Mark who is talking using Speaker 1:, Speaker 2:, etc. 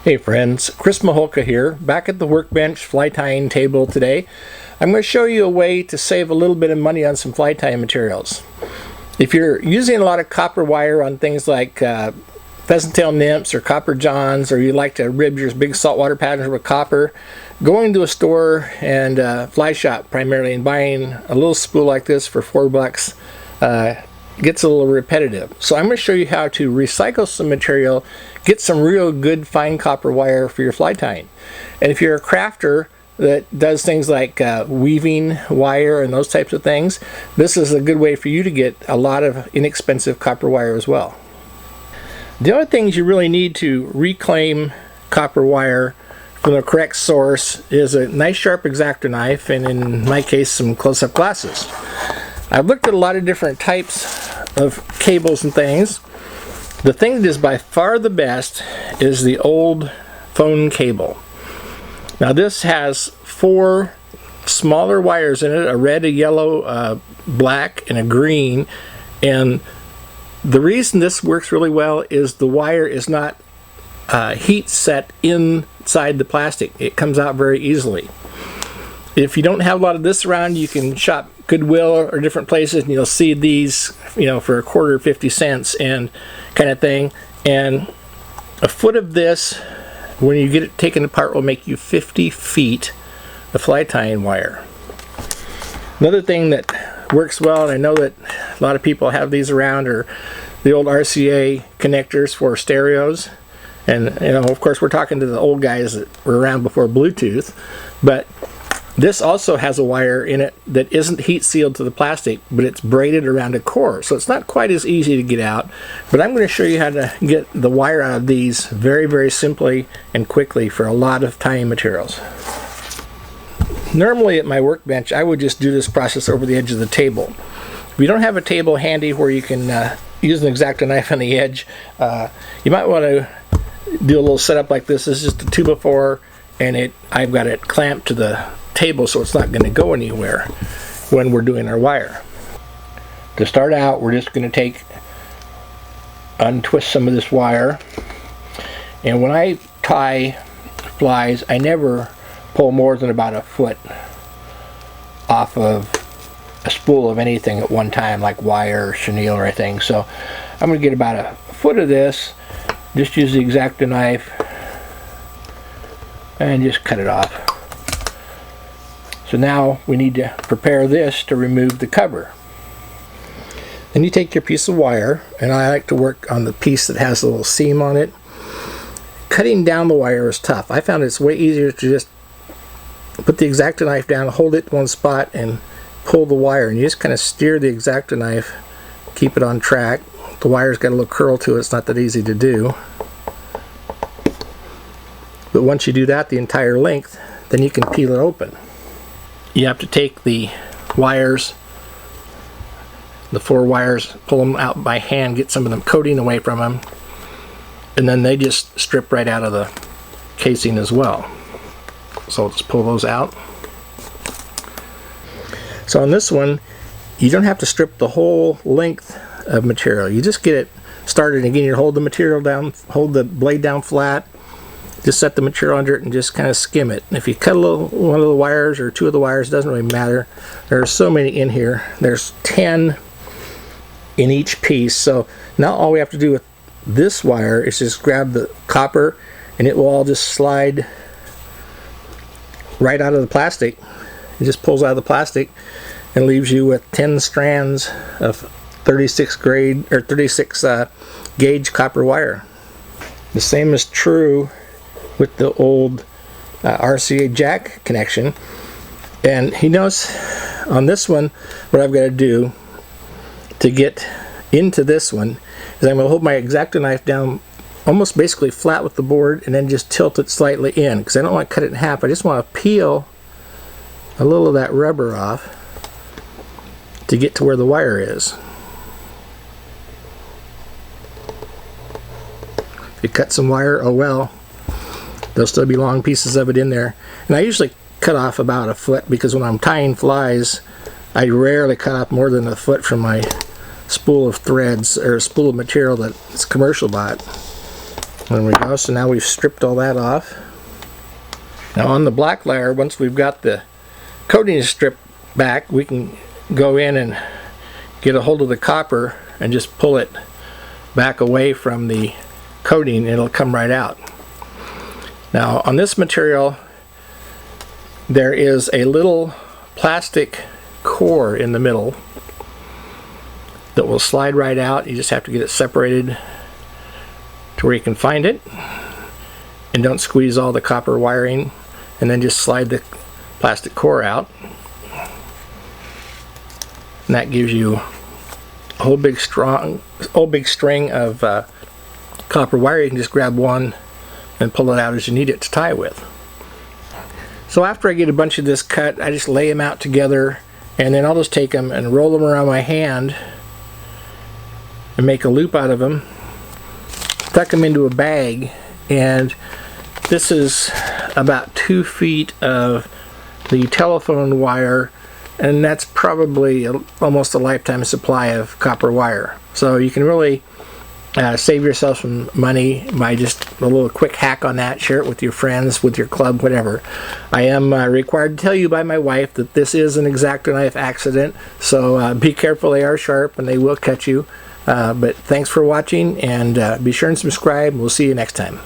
Speaker 1: Hey friends, Chris Maholka here, back at the workbench fly tying table today. I'm going to show you a way to save a little bit of money on some fly tying materials. If you're using a lot of copper wire on things like pheasant tail nymphs or copper johns, or you like to rib your big saltwater patterns with copper, going to a store and fly shop primarily and buying a little spool like this for $4 gets a little repetitive. So I'm going to show you how to recycle some material, get some real good fine copper wire for your fly tying. And if you're a crafter that does things like weaving wire and those types of things, this is a good way for you to get a lot of inexpensive copper wire as well. The other things you really need to reclaim copper wire from the correct source is a nice sharp X-Acto knife, and in my case some close-up glasses. I've looked at a lot of different types of cables and things. The thing that is by far the best is the old phone cable. Now this has 4 smaller wires in it, a red, a yellow, black, and a green, and the reason this works really well is the wire is not heat set inside the plastic. It comes out very easily. If you don't have a lot of this around, you can shop Goodwill or different places and you'll see these, you know, for $1.25 or 50 cents and kind of thing. And a foot of this, when you get it taken apart, will make you 50 feet of fly tying wire. Another thing that works well, and I know that a lot of people have these around, are the old RCA connectors for stereos. And you know, of course, we're talking to the old guys that were around before Bluetooth, but this also has a wire in it that isn't heat sealed to the plastic, but it's braided around a core, so it's not quite as easy to get out. But I'm going to show you how to get the wire out of these very, very simply and quickly for a lot of tying materials. Normally at my workbench, I would just do this process over the edge of the table. If you don't have a table handy where you can use an X-Acto knife on the edge, you might want to do a little setup like this. This is just a 2x4, and I've got it clamped to the table so it's not going to go anywhere when we're doing our wire. To start out, we're just going to untwist some of this wire, and when I tie flies, I never pull more than about a foot off of a spool of anything at one time, like wire or chenille or anything. So I'm going to get about a foot of this, just use the X-Acto knife and just cut it off. So now we need to prepare this to remove the cover. Then you take your piece of wire, and I like to work on the piece that has a little seam on it. Cutting down the wire is tough. I found it's way easier to just put the X-Acto knife down, hold it in one spot, and pull the wire. And you just kind of steer the X-Acto knife, keep it on track. The wire's got a little curl to it, it's not that easy to do. But once you do that the entire length, then you can peel it open. You have to take the wires, the 4 wires, pull them out by hand, get some of them coating away from them, and then they just strip right out of the casing as well. So let's pull those out. So on this one, you don't have to strip the whole length of material. You just get it started. Again, you hold the material down, hold the blade down flat, just set the material under it and just kind of skim it. And if you cut one of the wires or 2 of the wires, it doesn't really matter. There are so many in here. There's 10 in each piece. So now all we have to do with this wire is just grab the copper, and it will all just slide right out of the plastic. It just pulls out of the plastic and leaves you with 10 strands of 36 gauge copper wire. The same is true with the old RCA jack connection. And he knows on this one what I've got to do to get into this one is I'm going to hold my X-Acto knife down almost basically flat with the board and then just tilt it slightly in, because I don't want to cut it in half. I just want to peel a little of that rubber off to get to where the wire is. If you cut some wire, oh well, there'll still be long pieces of it in there. And I usually cut off about a foot, because when I'm tying flies, I rarely cut off more than a foot from my spool of threads or spool of material that's commercial bought. There we go. So now we've stripped all that off. Now on the black layer, once we've got the coating stripped back, we can go in and get a hold of the copper and just pull it back away from the coating and it'll come right out. Now on this material there is a little plastic core in the middle that will slide right out. You just have to get it separated to where you can find it, and don't squeeze all the copper wiring, and then just slide the plastic core out, and that gives you a whole big string of copper wire. You can just grab one and pull it out as you need it to tie with. So after I get a bunch of this cut, I just lay them out together, and then I'll just take them and roll them around my hand and make a loop out of them, tuck them into a bag, and this is about 2 feet of the telephone wire, and that's probably almost a lifetime supply of copper wire. So you can really save yourself some money by just a little quick hack on that. Share it with your friends, with your club, whatever. I am required to tell you by my wife that this is an X-Acto knife accident, so be careful. They are sharp and they will cut you. But thanks for watching, and be sure and subscribe. We'll see you next time.